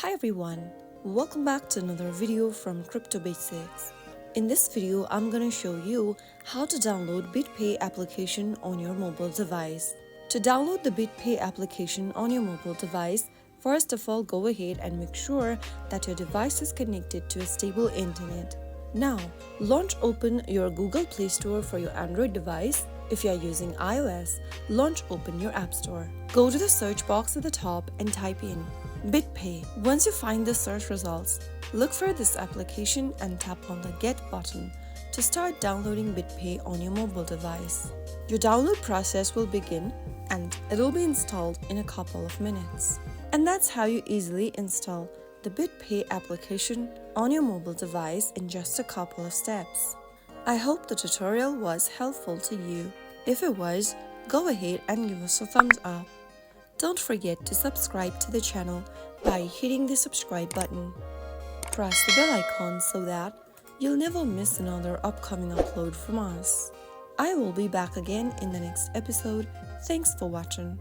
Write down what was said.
Hi everyone, welcome back to another video from Crypto Basics. In this video, I'm gonna show you how to download BitPay application on your mobile device. To download the BitPay application on your mobile device, first of all go ahead and make sure that your device is connected to a stable internet. Now, launch open your Google Play Store for your Android device. If you are using iOS, launch open your App Store. Go to the search box at the top and type in BitPay. Once you find the search results, look for this application and tap on the Get button to start downloading BitPay on your mobile device. Your download process will begin and it will be installed in a couple of minutes. And that's how you easily install the BitPay application on your mobile device in just a couple of steps. I hope the tutorial was helpful to you. If it was, go ahead and give us a thumbs up. Don't forget to subscribe to the channel by hitting the subscribe button. Press the bell icon so that you'll never miss another upcoming upload from us. I will be back again in the next episode. Thanks for watching.